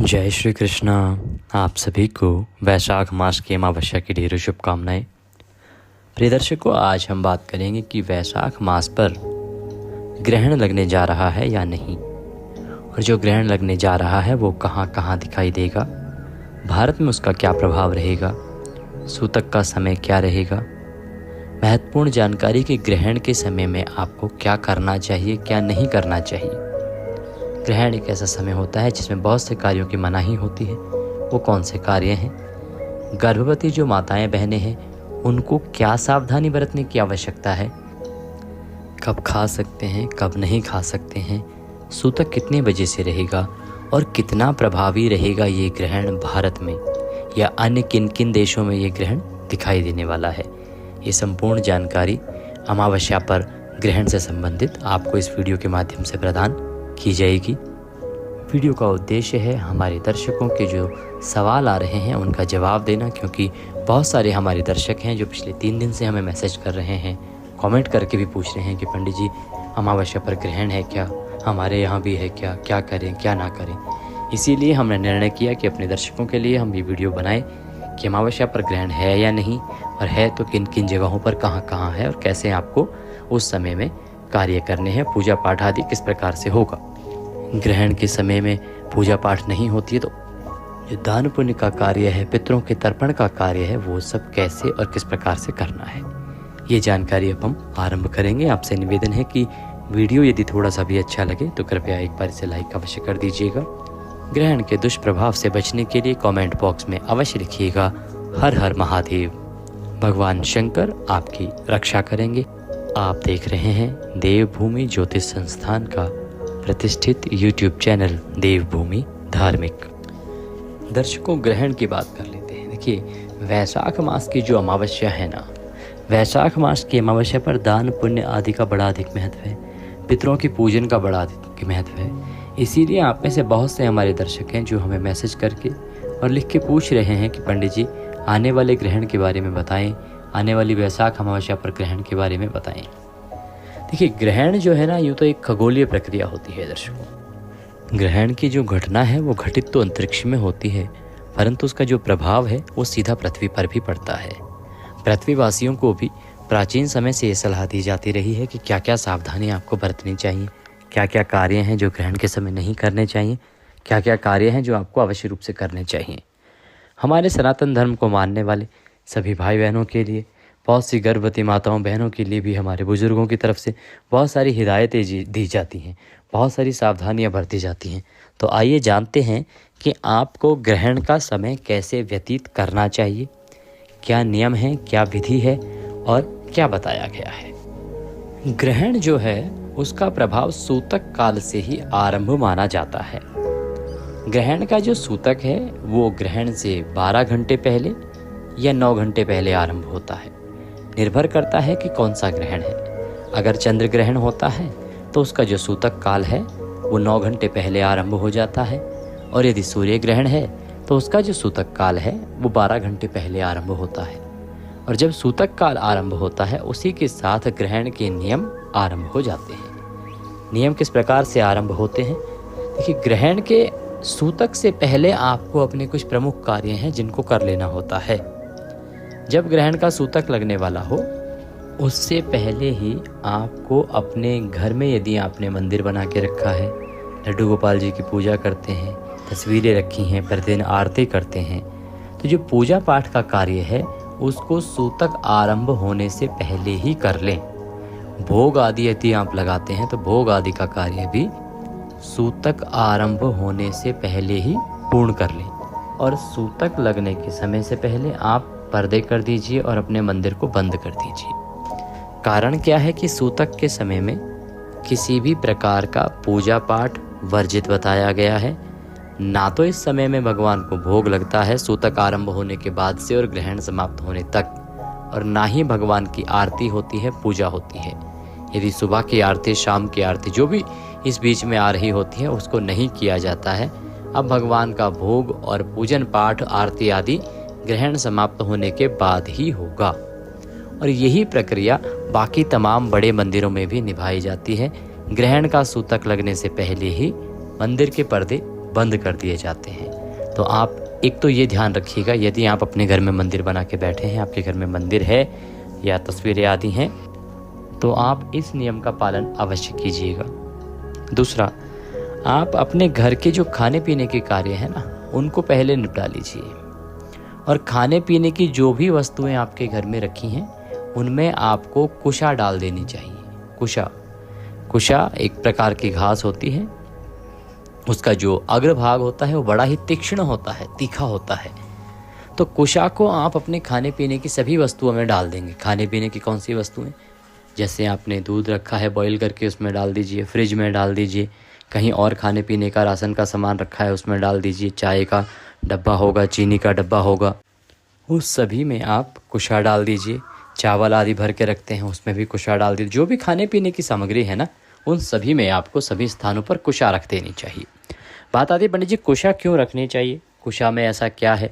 जय श्री कृष्णा। आप सभी को वैशाख मास की अमावस्या की ढेरों शुभकामनाएं। प्रिय दर्शकों, आज हम बात करेंगे कि वैशाख मास पर ग्रहण लगने जा रहा है या नहीं, और जो ग्रहण लगने जा रहा है वो कहाँ कहाँ दिखाई देगा, भारत में उसका क्या प्रभाव रहेगा, सूतक का समय क्या रहेगा, महत्वपूर्ण जानकारी कि ग्रहण के समय में आपको क्या करना चाहिए, क्या नहीं करना चाहिए। ग्रहण एक ऐसा समय होता है जिसमें बहुत से कार्यों की मनाही होती है। वो कौन से कार्य हैं? गर्भवती जो माताएं बहनें हैं उनको क्या सावधानी बरतने की आवश्यकता है, कब खा सकते हैं, कब नहीं खा सकते हैं, सूतक कितने बजे से रहेगा और कितना प्रभावी रहेगा ये ग्रहण भारत में या अन्य किन किन देशों में ये ग्रहण दिखाई देने वाला है। ये संपूर्ण जानकारी अमावस्या पर ग्रहण से संबंधित आपको इस वीडियो के माध्यम से प्रदान की जाएगी। वीडियो का उद्देश्य है हमारे दर्शकों के जो सवाल आ रहे हैं उनका जवाब देना, क्योंकि बहुत सारे हमारे दर्शक हैं जो पिछले 3 दिन से हमें मैसेज कर रहे हैं, कमेंट करके भी पूछ रहे हैं कि पंडित जी अमावस्या पर ग्रहण है क्या, हमारे यहाँ भी है क्या, क्या करें क्या ना करें। इसीलिए हमने निर्णय किया कि अपने दर्शकों के लिए हम ये वीडियो बनाएं कि अमावस्या पर ग्रहण है या नहीं, और है तो किन किन जगहों पर कहाँ कहाँ है, और कैसे आपको उस समय में कार्य करने हैं, पूजा पाठ आदि किस प्रकार से होगा। ग्रहण के समय में पूजा पाठ नहीं होती है तो जो दान पुण्य का कार्य है, पितरों के तर्पण का कार्य है, वो सब कैसे और किस प्रकार से करना है, ये जानकारी अब हम आरंभ करेंगे। आपसे निवेदन है कि वीडियो यदि थोड़ा सा भी अच्छा लगे तो कृपया एक बार इसे लाइक अवश्य कर दीजिएगा। ग्रहण के दुष्प्रभाव से बचने के लिए कमेंट बॉक्स में अवश्य लिखिएगा हर हर महादेव। भगवान शंकर आपकी रक्षा करेंगे। आप देख रहे हैं देवभूमि ज्योतिष संस्थान का प्रतिष्ठित YouTube चैनल देवभूमि धार्मिक। दर्शकों, ग्रहण की बात कर लेते हैं। देखिए, वैशाख मास की जो अमावस्या है ना, वैशाख मास की अमावस्या पर दान पुण्य आदि का बड़ा अधिक महत्व है, पितरों की पूजन का बड़ा अधिक महत्व है। इसीलिए आप में से बहुत से हमारे दर्शक हैं जो हमें मैसेज करके और लिख के पूछ रहे हैं कि पंडित जी आने वाले ग्रहण के बारे में बताएं, आने वाली वैशाख अमावस्या पर ग्रहण के बारे में बताएं। देखिए, ग्रहण जो है ना, यूँ तो एक खगोलीय प्रक्रिया होती है दर्शकों। ग्रहण की जो घटना है वो घटित तो अंतरिक्ष में होती है, परंतु उसका जो प्रभाव है वो सीधा पृथ्वी पर भी पड़ता है। पृथ्वीवासियों को भी प्राचीन समय से ये सलाह दी जाती रही है कि क्या क्या सावधानी आपको बरतनी चाहिए, क्या क्या कार्य हैं जो ग्रहण के समय नहीं करने चाहिए, क्या क्या कार्य हैं जो आपको अवश्य रूप से करने चाहिए। हमारे सनातन धर्म को मानने वाले सभी भाई बहनों के लिए, बहुत सी गर्भवती माताओं बहनों के लिए भी हमारे बुजुर्गों की तरफ से बहुत सारी हिदायतें दी जाती हैं, बहुत सारी सावधानियां बरती जाती हैं। तो आइए जानते हैं कि आपको ग्रहण का समय कैसे व्यतीत करना चाहिए, क्या नियम है, क्या विधि है और क्या बताया गया है। ग्रहण जो है उसका प्रभाव सूतक काल से ही आरंभ माना जाता है। ग्रहण का जो सूतक है वो ग्रहण से 12 घंटे पहले या 9 घंटे पहले आरंभ होता है। निर्भर करता है कि कौन सा ग्रहण है। अगर चंद्र ग्रहण होता है तो उसका जो सूतक काल है वो 9 घंटे पहले आरंभ हो जाता है, और यदि सूर्य ग्रहण है तो उसका जो सूतक काल है वो 12 घंटे पहले आरंभ होता है। और जब सूतक काल आरंभ होता है उसी के साथ ग्रहण के नियम आरंभ हो जाते हैं। नियम किस प्रकार से आरंभ होते हैं? देखिए, ग्रहण के सूतक से पहले आपको अपने कुछ प्रमुख कार्य हैं जिनको कर लेना होता है। जब ग्रहण का सूतक लगने वाला हो उससे पहले ही आपको अपने घर में, यदि आपने मंदिर बना के रखा है, लड्डू गोपाल जी की पूजा करते हैं, तस्वीरें रखी हैं, प्रतिदिन आरती करते हैं, तो जो पूजा पाठ का कार्य है उसको सूतक आरंभ होने से पहले ही कर लें। भोग आदि यदि आप लगाते हैं तो भोग आदि का कार्य भी सूतक आरंभ होने से पहले ही पूर्ण कर लें। और सूतक लगने के समय से पहले आप पर्दे कर दीजिए और अपने मंदिर को बंद कर दीजिए। कारण क्या है कि सूतक के समय में किसी भी प्रकार का पूजा पाठ वर्जित बताया गया है। ना तो इस समय में भगवान को भोग लगता है सूतक आरंभ होने के बाद से और ग्रहण समाप्त होने तक, और ना ही भगवान की आरती होती है, पूजा होती है। यदि सुबह की आरती, शाम की आरती जो भी इस बीच में आ रही होती है उसको नहीं किया जाता है। अब भगवान का भोग और पूजन पाठ, आरती आदि ग्रहण समाप्त होने के बाद ही होगा। और यही प्रक्रिया बाकी तमाम बड़े मंदिरों में भी निभाई जाती है। ग्रहण का सूतक लगने से पहले ही मंदिर के पर्दे बंद कर दिए जाते हैं। तो आप एक तो ये ध्यान रखिएगा, यदि आप अपने घर में मंदिर बना के बैठे हैं, आपके घर में मंदिर है या तस्वीरें आदि हैं, तो आप इस नियम का पालन अवश्य कीजिएगा। दूसरा, आप अपने घर के जो खाने पीने के कार्य हैं ना, उनको पहले निपटा लीजिए। और खाने पीने की जो भी वस्तुएं आपके घर में रखी हैं, उनमें आपको कुशा डाल देनी चाहिए। कुशा एक प्रकार की घास होती है, उसका जो अग्रभाग होता है वो बड़ा ही तीक्ष्ण होता है, तीखा होता है। तो कुशा को आप अपने खाने पीने की सभी वस्तुओं में डाल देंगे। खाने पीने की कौन सी वस्तुएं, जैसे आपने दूध रखा है बॉईल करके उसमें डाल दीजिए, फ्रिज में डाल दीजिए, कहीं और खाने पीने का राशन का सामान रखा है उसमें डाल दीजिए, चाय का डब्बा होगा, चीनी का डब्बा होगा, उस सभी में आप कुशा डाल दीजिए। चावल आदि भर के रखते हैं उसमें भी कुशा डाल दीजिए। जो भी खाने पीने की सामग्री है ना, उन सभी में आपको सभी स्थानों पर कुशा रख देनी चाहिए। बात आती है पंडित जी कुशा क्यों रखनी चाहिए, कुशा में ऐसा क्या है?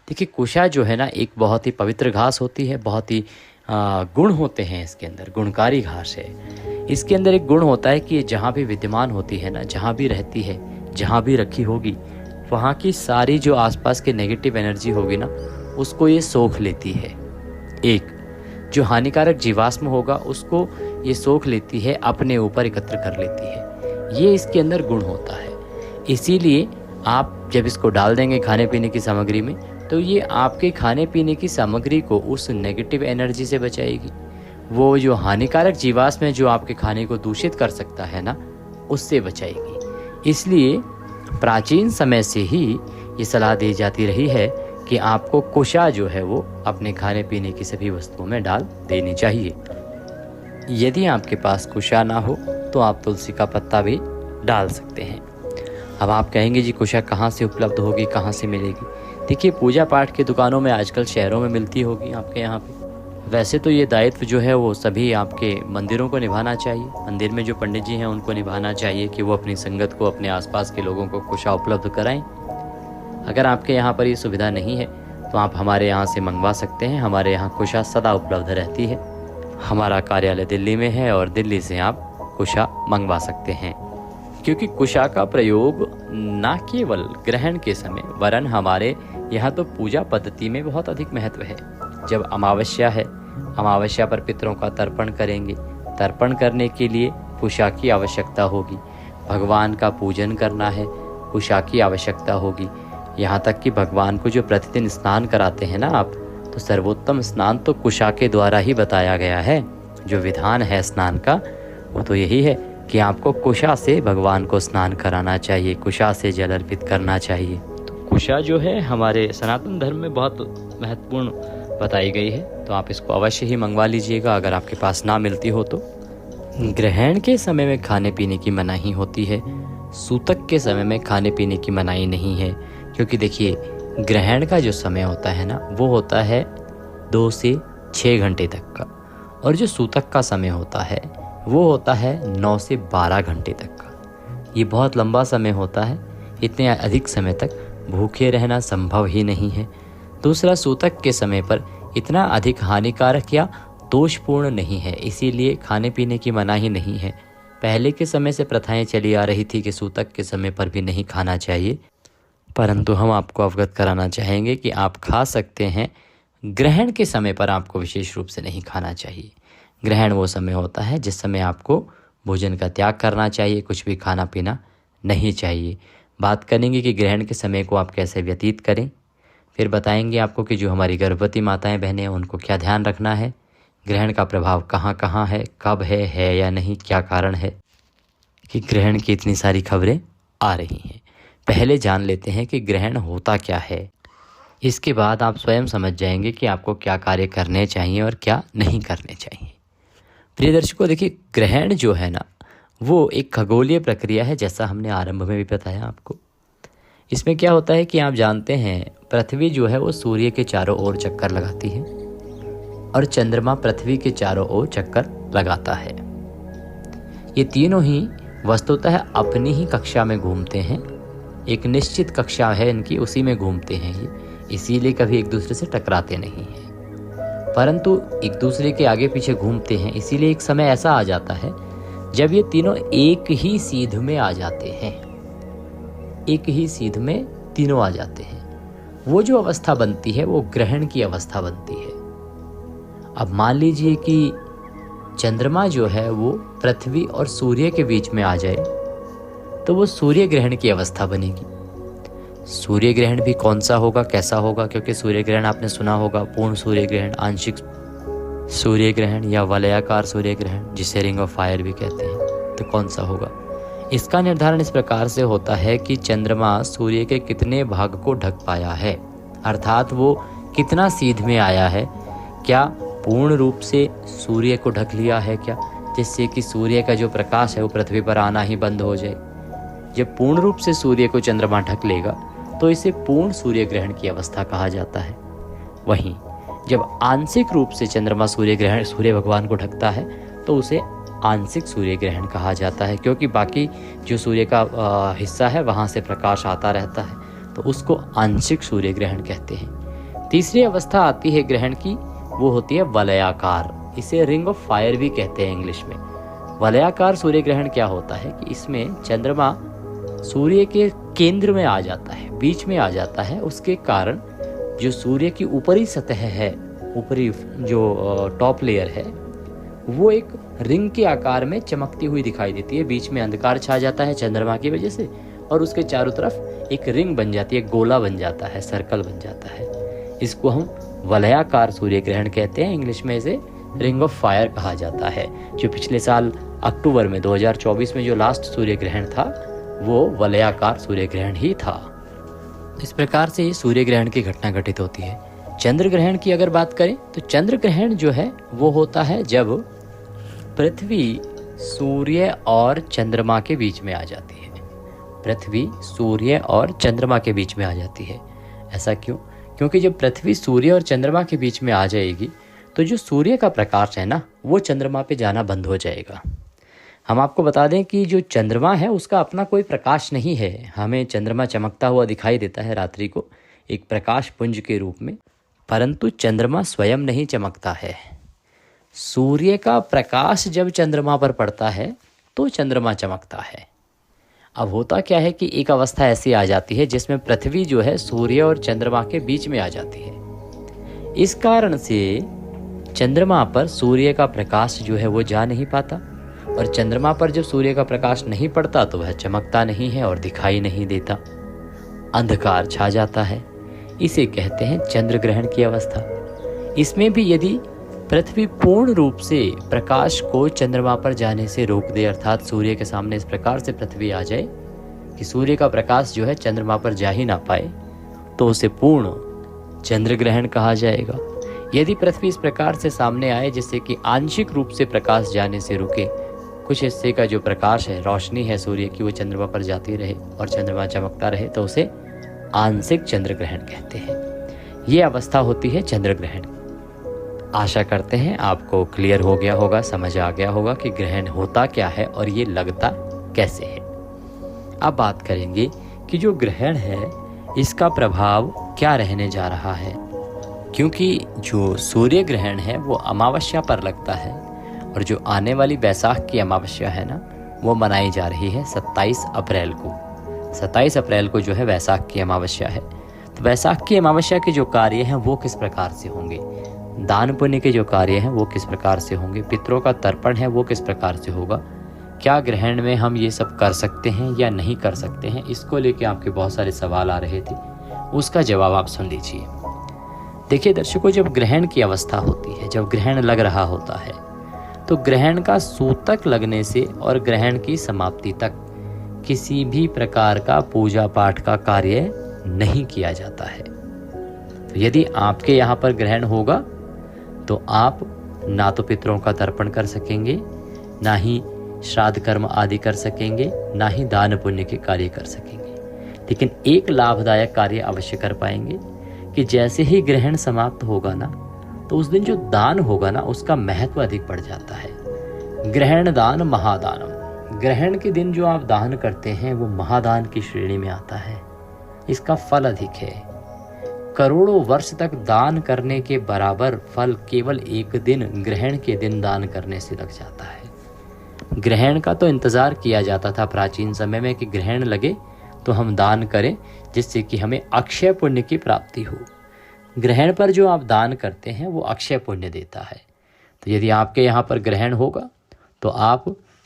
देखिए, कुशा जो है ना एक बहुत ही पवित्र घास होती है, बहुत ही गुण होते हैं इसके अंदर, गुणकारी घास है। इसके अंदर एक गुण होता है कि ये जहाँ भी विद्यमान होती है ना, जहाँ भी रहती है, जहाँ भी रखी होगी, वहाँ की सारी जो आसपास की नेगेटिव एनर्जी होगी ना, उसको ये सोख लेती है। एक जो हानिकारक जीवाश्म होगा उसको ये सोख लेती है, अपने ऊपर एकत्र कर लेती है। ये इसके अंदर गुण होता है। इसीलिए आप जब इसको डाल देंगे खाने पीने की सामग्री में, तो ये आपके खाने पीने की सामग्री को उस नेगेटिव एनर्जी से बचाएगी। वो जो हानिकारक जीवाश्म है जो आपके खाने को दूषित कर सकता है ना, उससे बचाएगी। इसलिए प्राचीन समय से ही ये सलाह दी जाती रही है कि आपको कुशा जो है वो अपने खाने पीने की सभी वस्तुओं में डाल देनी चाहिए। यदि आपके पास कुशा ना हो तो आप तुलसी का पत्ता भी डाल सकते हैं। अब आप कहेंगे जी कुशा कहाँ से उपलब्ध होगी, कहाँ से मिलेगी? देखिए, पूजा पाठ की दुकानों में आजकल शहरों में मिलती होगी आपके यहाँ पे। वैसे तो ये दायित्व जो है वो सभी आपके मंदिरों को निभाना चाहिए। मंदिर में जो पंडित जी हैं उनको निभाना चाहिए कि वो अपनी संगत को, अपने आसपास के लोगों को कुशा उपलब्ध कराएं। अगर आपके यहाँ पर ये सुविधा नहीं है तो आप हमारे यहाँ से मंगवा सकते हैं। हमारे यहाँ कुशा सदा उपलब्ध रहती है। हमारा कार्यालय दिल्ली में है और दिल्ली से आप कुशा मंगवा सकते हैं। क्योंकि कुशा का प्रयोग न केवल ग्रहण के समय, वरन हमारे यहाँ तो पूजा पद्धति में बहुत अधिक महत्व है। जब अमावस्या है, अमावस्या पर पितरों का तर्पण करेंगे। तर्पण करने के लिए कुशा की आवश्यकता होगी। भगवान का पूजन करना है, कुशा की आवश्यकता होगी। यहाँ तक कि भगवान को जो प्रतिदिन स्नान कराते हैं ना आप, तो सर्वोत्तम स्नान तो कुशा के द्वारा ही बताया गया है। जो विधान है स्नान का वो तो यही है कि आपको कुशा से भगवान को स्नान कराना चाहिए, कुशा से जल अर्पित करना चाहिए। तो कुशा जो है हमारे सनातन धर्म में बहुत महत्वपूर्ण बताई गई है, तो आप इसको अवश्य ही मंगवा लीजिएगा अगर आपके पास ना मिलती हो तो। ग्रहण के समय में खाने पीने की मनाही होती है, सूतक के समय में खाने पीने की मनाही नहीं है। क्योंकि देखिए, ग्रहण का जो समय होता है ना, वो होता है 2 से 6 घंटे तक का, और जो सूतक का समय होता है वो होता है 9 से 12 घंटे तक का। ये बहुत लंबा समय होता है। इतने अधिक समय तक भूखे रहना संभव ही नहीं है। दूसरा, सूतक के समय पर इतना अधिक हानिकारक या दोषपूर्ण नहीं है, इसीलिए खाने पीने की मनाही नहीं है। पहले के समय से प्रथाएं चली आ रही थी कि सूतक के समय पर भी नहीं खाना चाहिए, परंतु हम आपको अवगत कराना चाहेंगे कि आप खा सकते हैं। ग्रहण के समय पर आपको विशेष रूप से नहीं खाना चाहिए। ग्रहण वो समय होता है जिस समय आपको भोजन का त्याग करना चाहिए, कुछ भी खाना पीना नहीं चाहिए। बात करेंगे कि ग्रहण के समय को आप कैसे व्यतीत करें, फिर बताएंगे आपको कि जो हमारी गर्भवती माताएं बहनें हैं उनको क्या ध्यान रखना है, ग्रहण का प्रभाव कहाँ कहाँ है, कब है या नहीं, क्या कारण है कि ग्रहण की इतनी सारी खबरें आ रही हैं। पहले जान लेते हैं कि ग्रहण होता क्या है, इसके बाद आप स्वयं समझ जाएंगे कि आपको क्या कार्य करने चाहिए और क्या नहीं करने चाहिए। प्रिय दर्शकों, देखिए, ग्रहण जो है ना वो एक खगोलीय प्रक्रिया है, जैसा हमने आरंभ में भी बताया आपको। इसमें क्या होता है कि आप जानते हैं पृथ्वी जो है वो सूर्य के चारों ओर चक्कर लगाती है और चंद्रमा पृथ्वी के चारों ओर चक्कर लगाता है। ये तीनों ही वस्तुतः अपनी ही कक्षा में घूमते हैं। एक निश्चित कक्षा है इनकी, उसी में घूमते हैं ये, इसीलिए कभी एक दूसरे से टकराते नहीं हैं। परंतु एक दूसरे के आगे पीछे घूमते हैं, इसीलिए एक समय ऐसा आ जाता है जब ये तीनों एक ही सीध में आ जाते हैं। एक ही सीध में तीनों आ जाते हैं। वो जो अवस्था बनती है वो ग्रहण की अवस्था बनती है। अब मान लीजिए कि चंद्रमा जो है वो पृथ्वी और सूर्य के बीच में आ जाए तो वो सूर्य ग्रहण की अवस्था बनेगी। सूर्य ग्रहण भी कौन सा होगा, कैसा होगा? क्योंकि सूर्य ग्रहण आपने सुना होगा, पूर्ण सूर्य ग्रहण, आंशिक सूर्य ग्रहण या वलयाकार सूर्य ग्रहण, जिसे रिंग ऑफ फायर भी कहते हैं। तो कौन सा होगा? इसका निर्धारण इस प्रकार से होता है कि चंद्रमा सूर्य के कितने भाग को ढक पाया है, अर्थात वो कितना सीध में आया है। क्या पूर्ण रूप से सूर्य को ढक लिया है क्या, जिससे कि सूर्य का जो प्रकाश है वो पृथ्वी पर आना ही बंद हो जाए? जब पूर्ण रूप से सूर्य को चंद्रमा ढक लेगा तो इसे पूर्ण सूर्य ग्रहण की अवस्था कहा जाता है। वहीं जब आंशिक रूप से चंद्रमा सूर्य भगवान को ढकता है तो उसे आंशिक सूर्य ग्रहण कहा जाता है, क्योंकि बाकी जो सूर्य का हिस्सा है वहाँ से प्रकाश आता रहता है, तो उसको आंशिक सूर्य ग्रहण कहते हैं। तीसरी अवस्था आती है ग्रहण की, वो होती है वलयाकार। इसे रिंग ऑफ फायर भी कहते हैं इंग्लिश में। वलयाकार सूर्य ग्रहण क्या होता है कि इसमें चंद्रमा सूर्य के केंद्र में आ जाता है, बीच में आ जाता है। उसके कारण जो सूर्य की ऊपरी सतह है, ऊपरी जो टॉप लेयर है, वो एक रिंग के आकार में चमकती हुई दिखाई देती है। बीच में अंधकार छा जाता है चंद्रमा की वजह से, और उसके चारों तरफ एक रिंग बन जाती है, गोला बन जाता है, सर्कल बन जाता है। इसको हम वलयाकार सूर्य ग्रहण कहते हैं। इंग्लिश में इसे रिंग ऑफ फायर कहा जाता है। जो पिछले साल अक्टूबर में 2024 में जो लास्ट सूर्य ग्रहण था वो वलयाकार सूर्य ग्रहण ही था। इस प्रकार से सूर्य ग्रहण की घटना घटित होती है। चंद्र ग्रहण की अगर बात करें तो चंद्र ग्रहण जो है वो होता है जब पृथ्वी सूर्य और चंद्रमा के बीच में आ जाती है। पृथ्वी सूर्य और चंद्रमा के बीच में आ जाती है। ऐसा क्यों? क्योंकि जब पृथ्वी सूर्य और चंद्रमा के बीच में आ जाएगी तो जो सूर्य का प्रकाश है ना, वो चंद्रमा पे जाना बंद हो जाएगा। हम आपको बता दें कि जो चंद्रमा है उसका अपना कोई प्रकाश नहीं है। हमें चंद्रमा चमकता हुआ दिखाई देता है रात्रि को एक प्रकाश पुंज के रूप में, परंतु चंद्रमा स्वयं नहीं चमकता है। सूर्य का प्रकाश जब चंद्रमा पर पड़ता है तो चंद्रमा चमकता है। अब होता क्या है कि एक अवस्था ऐसी आ जाती है जिसमें पृथ्वी जो है सूर्य और चंद्रमा के बीच में आ जाती है। इस कारण से चंद्रमा पर सूर्य का प्रकाश जो है वो जा नहीं पाता, और चंद्रमा पर जब सूर्य का प्रकाश नहीं पड़ता तो वह चमकता नहीं है और दिखाई नहीं देता, अंधकार छा जाता है। इसे कहते हैं चंद्र ग्रहण की अवस्था। इसमें भी यदि पृथ्वी पूर्ण रूप से प्रकाश को चंद्रमा पर जाने से रोक दे, अर्थात सूर्य के सामने इस प्रकार से पृथ्वी आ जाए कि सूर्य का प्रकाश जो है चंद्रमा पर जा ही ना पाए, तो उसे पूर्ण चंद्र ग्रहण कहा जाएगा। यदि पृथ्वी इस प्रकार से सामने आए जिससे कि आंशिक रूप से प्रकाश जाने से रुके, कुछ हिस्से का जो प्रकाश है, रोशनी है सूर्य की, वो चंद्रमा पर जाती रहे और चंद्रमा चमकता रहे, तो उसे आंशिक चंद्र ग्रहण कहते हैं। ये अवस्था होती है चंद्र ग्रहण। आशा करते हैं आपको क्लियर हो गया होगा, समझ आ गया होगा कि ग्रहण होता क्या है और ये लगता कैसे है। अब बात करेंगे कि जो ग्रहण है इसका प्रभाव क्या रहने जा रहा है, क्योंकि जो सूर्य ग्रहण है वो अमावस्या पर लगता है, और जो आने वाली बैसाख की अमावस्या है ना, वो मनाई जा रही है 27 अप्रैल को। 27 अप्रैल को जो है वैसाख की अमावस्या है। तो वैसाख की अमावस्या के जो कार्य हैं वो किस प्रकार से होंगे, दान पुण्य के जो कार्य हैं वो किस प्रकार से होंगे, पितरों का तर्पण है वो किस प्रकार से होगा, क्या ग्रहण में हम ये सब कर सकते हैं या नहीं कर सकते हैं, इसको लेके आपके बहुत सारे सवाल आ रहे थे। उसका जवाब आप सुन लीजिए। देखिए दर्शकों, जब ग्रहण की अवस्था होती है, जब ग्रहण लग रहा होता है, तो ग्रहण का सूतक लगने से और ग्रहण की समाप्ति तक किसी भी प्रकार का पूजा पाठ का कार्य नहीं किया जाता है। तो यदि आपके यहाँ पर ग्रहण होगा तो आप ना तो पितरों का तर्पण कर सकेंगे, ना ही श्राद्ध कर्म आदि कर सकेंगे, ना ही दान पुण्य के कार्य कर सकेंगे। लेकिन एक लाभदायक कार्य अवश्य कर पाएंगे कि जैसे ही ग्रहण समाप्त होगा ना, तो उस दिन जो दान होगा ना उसका महत्व अधिक बढ़ जाता है। ग्रहण दान महादानम, ग्रहण के दिन जो आप दान करते हैं वो महादान की श्रेणी में आता है। इसका फल अधिक है। करोड़ों वर्ष तक दान करने के बराबर फल केवल एक दिन, ग्रहण के दिन दान करने से लग जाता है। ग्रहण का तो इंतजार किया जाता था प्राचीन समय में कि ग्रहण लगे तो हम दान करें, जिससे कि हमें अक्षय पुण्य की प्राप्ति हो। ग्रहण पर जो आप दान करते हैं वो अक्षय पुण्य देता है। तो यदि आपके यहाँ पर ग्रहण होगा तो आप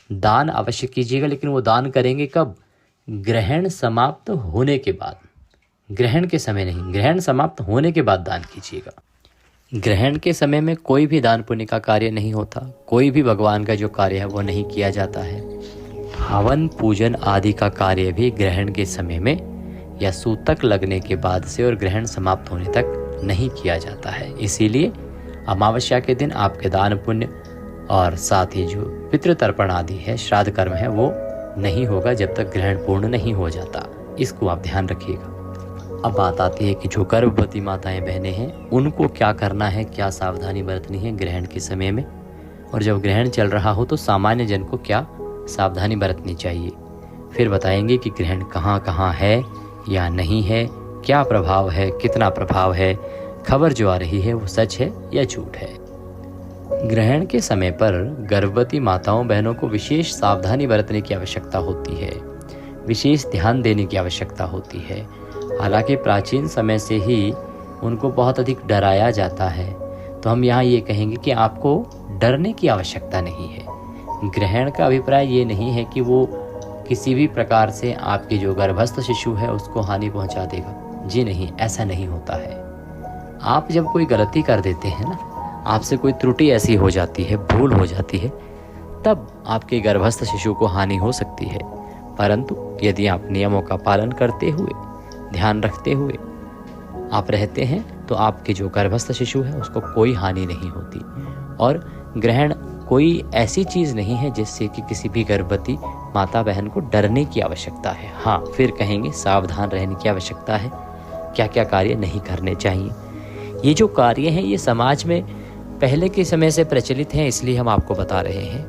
दान अवश्य कीजिएगा, लेकिन वो दान करेंगे कब? ग्रहण समाप्त होने के बाद, ग्रहण के समय नहीं, ग्रहण समाप्त होने के बाद दान कीजिएगा। ग्रहण के समय में कोई भी दान पुण्य का कार्य नहीं होता, कोई भी भगवान का जो कार्य है वो नहीं किया जाता है। हवन पूजन आदि का कार्य भी ग्रहण के समय में या सूतक लगने के बाद से और ग्रहण समाप्त होने तक नहीं किया जाता है। इसीलिए अमावस्या के दिन आपके दान पुण्य और साथ ही जो पितृतर्पण आदि है, श्राद्ध कर्म है, वो नहीं होगा जब तक ग्रहण पूर्ण नहीं हो जाता। इसको आप ध्यान रखिएगा। अब बात आती है कि जो गर्भवती माताएं बहनें हैं उनको क्या करना है, क्या सावधानी बरतनी है ग्रहण के समय में, और जब ग्रहण चल रहा हो तो सामान्य जन को क्या सावधानी बरतनी चाहिए। फिर बताएंगे कि ग्रहण कहाँ कहाँ है या नहीं है, क्या प्रभाव है, कितना प्रभाव है, खबर जो आ रही है वो सच है या झूठ है। ग्रहण के समय पर गर्भवती माताओं बहनों को विशेष सावधानी बरतने की आवश्यकता होती है, विशेष ध्यान देने की आवश्यकता होती है। हालांकि प्राचीन समय से ही उनको बहुत अधिक डराया जाता है, तो हम यहाँ ये कहेंगे कि आपको डरने की आवश्यकता नहीं है। ग्रहण का अभिप्राय ये नहीं है कि वो किसी भी प्रकार से आपके जो गर्भस्थ शिशु है उसको हानि पहुंचा देगा। जी नहीं, ऐसा नहीं होता है। आप जब कोई गलती कर देते हैं ना, आपसे कोई त्रुटि ऐसी हो जाती है, भूल हो जाती है, तब आपके गर्भस्थ शिशु को हानि हो सकती है। परंतु यदि आप नियमों का पालन करते हुए, ध्यान रखते हुए आप रहते हैं तो आपके जो गर्भस्थ शिशु है उसको कोई हानि नहीं होती। और ग्रहण कोई ऐसी चीज़ नहीं है जिससे कि किसी भी गर्भवती माता बहन को डरने की आवश्यकता है। हाँ, फिर कहेंगे सावधान रहने की आवश्यकता है, क्या क्या कार्य नहीं करने चाहिए। ये जो कार्य हैं ये समाज में पहले के समय से प्रचलित हैं, इसलिए हम आपको बता रहे हैं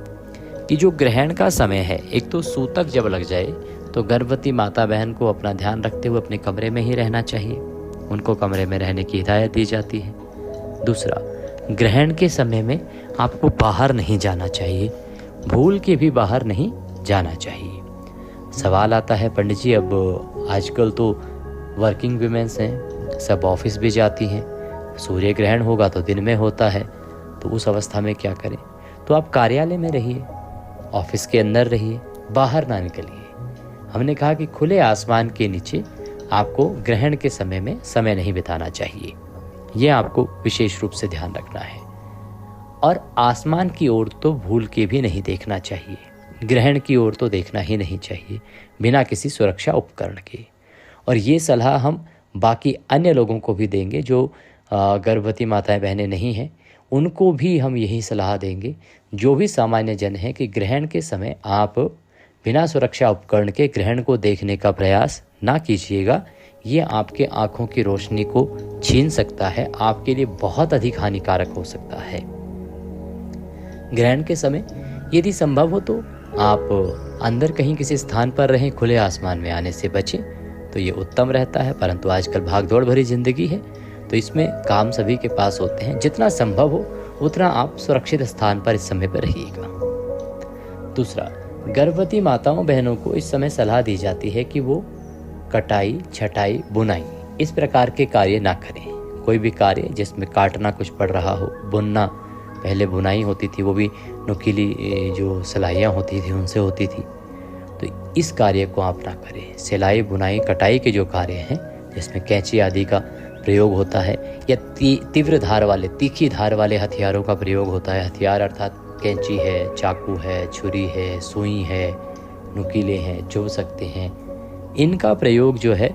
कि जो ग्रहण का समय है, एक तो सूतक जब लग जाए तो गर्भवती माता बहन को अपना ध्यान रखते हुए अपने कमरे में ही रहना चाहिए, उनको कमरे में रहने की हिदायत दी जाती है। दूसरा, ग्रहण के समय में आपको बाहर नहीं जाना चाहिए, भूल के भी बाहर नहीं जाना चाहिए। सवाल आता है पंडित जी, अब आजकल तो वर्किंग वीमेंस हैं, सब ऑफिस भी जाती हैं, सूर्य ग्रहण होगा तो दिन में होता है, तो उस अवस्था में क्या करें? तो आप कार्यालय में रहिए, ऑफिस के अंदर रहिए, बाहर ना निकलिए। हमने कहा कि खुले आसमान के नीचे आपको ग्रहण के समय में समय नहीं बिताना चाहिए, ये आपको विशेष रूप से ध्यान रखना है। और आसमान की ओर तो भूल के भी नहीं देखना चाहिए, ग्रहण की ओर तो देखना ही नहीं चाहिए बिना किसी सुरक्षा उपकरण के। और ये सलाह हम बाकी अन्य लोगों को भी देंगे जो गर्भवती माताएं बहनें नहीं हैं, उनको भी हम यही सलाह देंगे, जो भी सामान्य जन हैं, कि ग्रहण के समय आप बिना सुरक्षा उपकरण के ग्रहण को देखने का प्रयास ना कीजिएगा। ये आपके आँखों की रोशनी को छीन सकता है, आपके लिए बहुत अधिक हानिकारक हो सकता है। ग्रहण के समय यदि संभव हो तो आप अंदर कहीं किसी स्थान पर रहें, खुले आसमान में आने से बचें, तो ये उत्तम रहता है। परंतु आजकल भागदौड़ भरी जिंदगी है, तो इसमें काम सभी के पास होते हैं, जितना संभव हो उतना आप सुरक्षित स्थान पर इस समय पर रहिएगा। दूसरा, गर्भवती माताओं बहनों को इस समय सलाह दी जाती है कि वो कटाई, छटाई, बुनाई इस प्रकार के कार्य ना करें। कोई भी कार्य जिसमें काटना कुछ पड़ रहा हो, बुनना, पहले बुनाई होती थी वो भी नुकीली जो सिलाइयाँ होती थी उनसे होती थी, तो इस कार्य को आप ना करें। सिलाई, बुनाई, कटाई के जो कार्य हैं जिसमें कैंची आदि का प्रयोग होता है या तीव्र धार वाले, तीखी धार वाले हथियारों का प्रयोग होता है, हथियार अर्थात कैंची है, चाकू है, छुरी है, सुई है, नुकीले हैं, चुभ सकते हैं, इनका प्रयोग जो है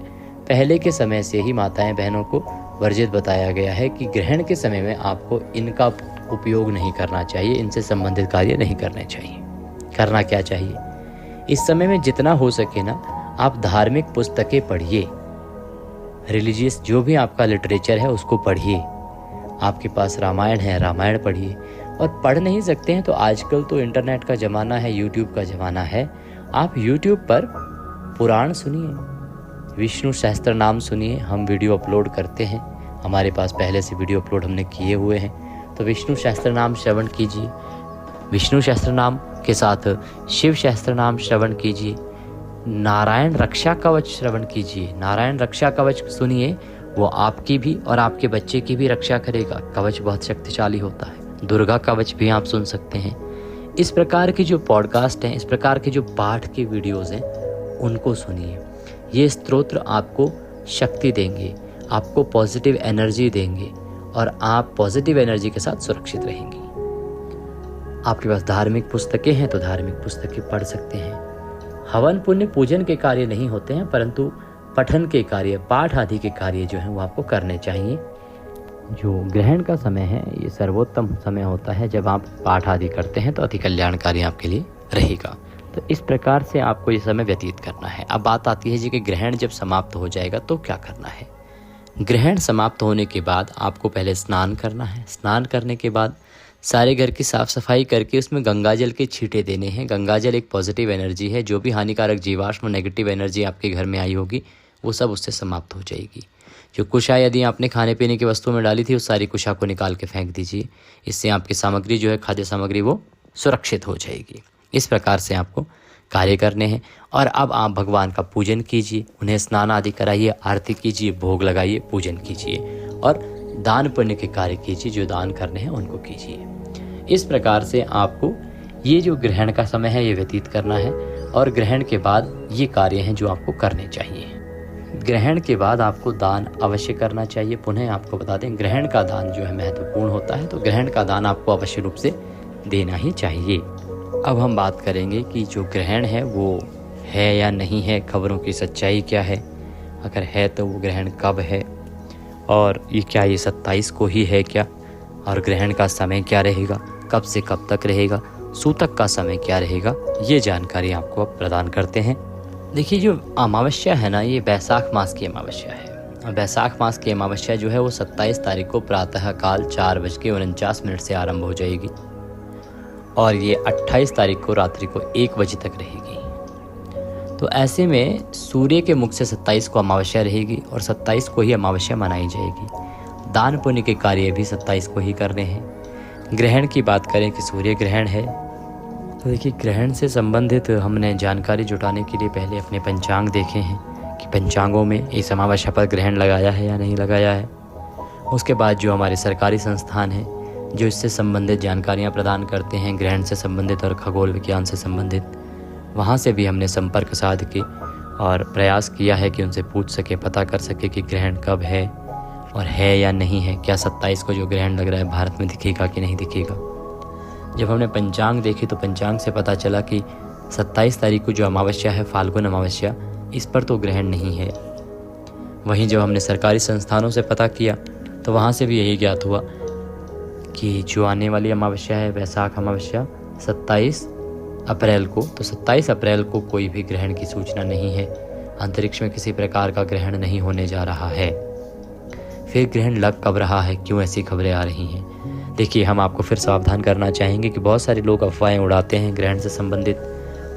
पहले के समय से ही माताएं बहनों को वर्जित बताया गया है कि ग्रहण के समय में आपको इनका उपयोग नहीं करना चाहिए, इनसे संबंधित कार्य नहीं करने चाहिए। करना क्या चाहिए? इस समय में जितना हो सके ना, आप धार्मिक पुस्तकें पढ़िए, रिलीजियस जो भी आपका लिटरेचर है उसको पढ़िए। आपके पास रामायण है, रामायण पढ़िए। और पढ़ नहीं सकते हैं तो आजकल तो इंटरनेट का ज़माना है, यूट्यूब का ज़माना है, आप यूट्यूब पर पुराण सुनिए, विष्णु सहस्त्र नाम सुनिए। हम वीडियो अपलोड करते हैं, हमारे पास पहले से वीडियो अपलोड हमने किए हुए हैं, तो विष्णु सहस्त्र नाम श्रवण कीजिए। विष्णु सहस्त्र नाम के साथ शिव सहस्त्र नाम श्रवण कीजिए। नारायण रक्षा कवच श्रवण कीजिए। नारायण रक्षा कवच सुनिए, वो आपकी भी और आपके बच्चे की भी रक्षा करेगा। कवच बहुत शक्तिशाली होता है। दुर्गा कवच भी आप सुन सकते हैं। इस प्रकार की जो पॉडकास्ट हैं, इस प्रकार के जो पाठ के वीडियोज़ हैं, उनको सुनिए। ये स्तोत्र आपको शक्ति देंगे, आपको पॉजिटिव एनर्जी देंगे और आप पॉजिटिव एनर्जी के साथ सुरक्षित रहेंगी। आपके पास धार्मिक पुस्तकें हैं तो धार्मिक पुस्तकें पढ़ सकते हैं। हवन पुण्य पूजन के कार्य नहीं होते हैं, परंतु पठन के कार्य, पाठ आदि के कार्य जो हैं वो आपको करने चाहिए। जो ग्रहण का समय है ये सर्वोत्तम समय होता है। जब आप पाठ आदि करते हैं तो अति कल्याणकारी आपके लिए रहेगा। तो इस प्रकार से आपको ये समय व्यतीत करना है। अब बात आती है जी कि ग्रहण जब समाप्त हो जाएगा तो क्या करना है। ग्रहण समाप्त होने के बाद आपको पहले स्नान करना है। स्नान करने के बाद सारे घर की साफ सफाई करके उसमें गंगाजल के छींटे देने हैं। गंगाजल एक पॉजिटिव एनर्जी है। जो भी हानिकारक जीवाश्म, नेगेटिव एनर्जी आपके घर में आई होगी वो सब उससे समाप्त हो जाएगी। जो कुशा यदि आपने खाने पीने की वस्तुओं में डाली थी उस सारी कुशा को निकाल के फेंक दीजिए। इससे आपकी सामग्री जो है, खाद्य सामग्री, वो सुरक्षित हो जाएगी। इस प्रकार से आपको कार्य करने हैं। और अब आप भगवान का पूजन कीजिए, उन्हें स्नान आदि कराइए, आरती कीजिए, भोग लगाइए, पूजन कीजिए और दान पुण्य के कार्य कीजिए। जो दान करने हैं उनको कीजिए। इस प्रकार से आपको ये जो ग्रहण का समय है ये व्यतीत करना है। और ग्रहण के बाद ये कार्य हैं जो आपको करने चाहिए। ग्रहण के बाद आपको दान अवश्य करना चाहिए। पुनः आपको बता दें, ग्रहण का दान जो है महत्वपूर्ण होता है, तो ग्रहण का दान आपको अवश्य रूप से देना ही चाहिए। अब हम बात करेंगे कि जो ग्रहण है वो है या नहीं है, खबरों की सच्चाई क्या है। अगर है तो वो ग्रहण कब है और ये क्या ये 27 को ही है क्या, और ग्रहण का समय क्या रहेगा, कब से कब तक रहेगा, सूतक का समय क्या रहेगा, ये जानकारी आपको अब प्रदान करते हैं। देखिए, जो अमावस्या है ना, ये बैसाख मास की अमावस्या है। बैसाख मास की अमावस्या जो है वो 27 तारीख को प्रातः काल 4:49 से आरंभ हो जाएगी और ये 28 तारीख को रात्रि को 1 बजे तक रहेगी। तो ऐसे में सूर्य के मुख से 27 को अमावस्या रहेगी और 27 को ही अमावस्या मनाई जाएगी। दान पुण्य के कार्य भी 27 को ही करने हैं। ग्रहण की बात करें कि सूर्य ग्रहण है, तो देखिए ग्रहण से संबंधित हमने जानकारी जुटाने के लिए पहले अपने पंचांग देखे हैं कि पंचांगों में इस अमावस्या पर ग्रहण लगाया है या नहीं लगाया है। उसके बाद जो हमारे सरकारी संस्थान हैं जो इससे संबंधित जानकारियाँ प्रदान करते हैं, ग्रहण से संबंधित और खगोल विज्ञान से संबंधित, वहाँ से भी हमने संपर्क साध के और प्रयास किया है कि उनसे पूछ सके, पता कर सके कि ग्रहण कब है और है या नहीं है। क्या 27 को जो ग्रहण लग रहा है भारत में दिखेगा कि नहीं दिखेगा। जब हमने पंचांग देखी तो पंचांग से पता चला कि 27 तारीख को जो अमावस्या है, फाल्गुन अमावस्या, इस पर तो ग्रहण नहीं है। वहीं जब हमने सरकारी संस्थानों से पता किया तो वहाँ से भी यही ज्ञात हुआ कि जो आने वाली अमावस्या है, वैशाख अमावस्या, 27 अप्रैल को, तो 27 अप्रैल को कोई भी ग्रहण की सूचना नहीं है। अंतरिक्ष में किसी प्रकार का ग्रहण नहीं होने जा रहा है। फिर ग्रहण लग कब रहा है, क्यों ऐसी खबरें आ रही हैं। देखिए, हम आपको फिर सावधान करना चाहेंगे कि बहुत सारे लोग अफवाहें उड़ाते हैं ग्रहण से संबंधित,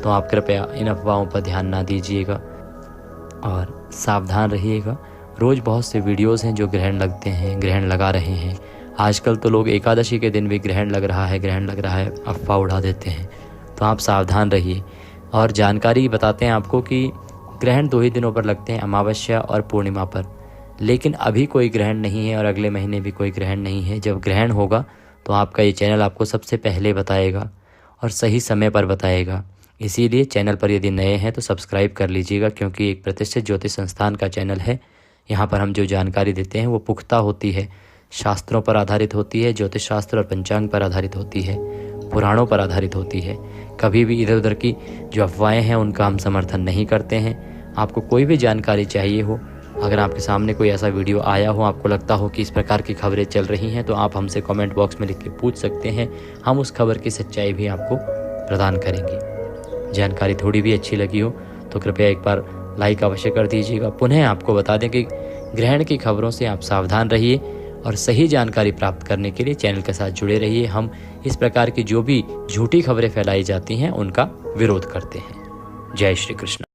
तो आप कृपया इन अफवाहों पर ध्यान ना दीजिएगा और सावधान रहिएगा। रोज़ बहुत से वीडियोस हैं जो ग्रहण लगते हैं, ग्रहण लगा रहे हैं। आजकल तो लोग एकादशी के दिन भी ग्रहण लग रहा है, ग्रहण लग रहा है, अफवाह उड़ा देते हैं। तो आप सावधान रहिए और जानकारी बताते हैं आपको कि ग्रहण 2 ही दिनों पर लगते हैं, अमावस्या और पूर्णिमा पर। लेकिन अभी कोई ग्रहण नहीं है और अगले महीने भी कोई ग्रहण नहीं है। जब ग्रहण होगा तो आपका ये चैनल आपको सबसे पहले बताएगा और सही समय पर बताएगा। इसीलिए चैनल पर यदि नए हैं तो सब्सक्राइब कर लीजिएगा, क्योंकि एक प्रतिष्ठित ज्योतिष संस्थान का चैनल है। यहाँ पर हम जो जानकारी देते हैं वो पुख्ता होती है, शास्त्रों पर आधारित होती है, ज्योतिष शास्त्र और पंचांग पर आधारित होती है, पुराणों पर आधारित होती है। कभी भी इधर उधर की जो अफवाहें हैं उनका हम समर्थन नहीं करते हैं। आपको कोई भी जानकारी चाहिए हो, अगर आपके सामने कोई ऐसा वीडियो आया हो, आपको लगता हो कि इस प्रकार की खबरें चल रही हैं, तो आप हमसे कमेंट बॉक्स में लिख के पूछ सकते हैं। हम उस खबर की सच्चाई भी आपको प्रदान करेंगे। जानकारी थोड़ी भी अच्छी लगी हो तो कृपया एक बार लाइक अवश्य कर दीजिएगा। पुनः आपको बता दें कि ग्रहण की खबरों से आप सावधान रहिए और सही जानकारी प्राप्त करने के लिए चैनल के साथ जुड़े रहिए। हम इस प्रकार की जो भी झूठी खबरें फैलाई जाती हैं उनका विरोध करते हैं। जय श्री कृष्ण।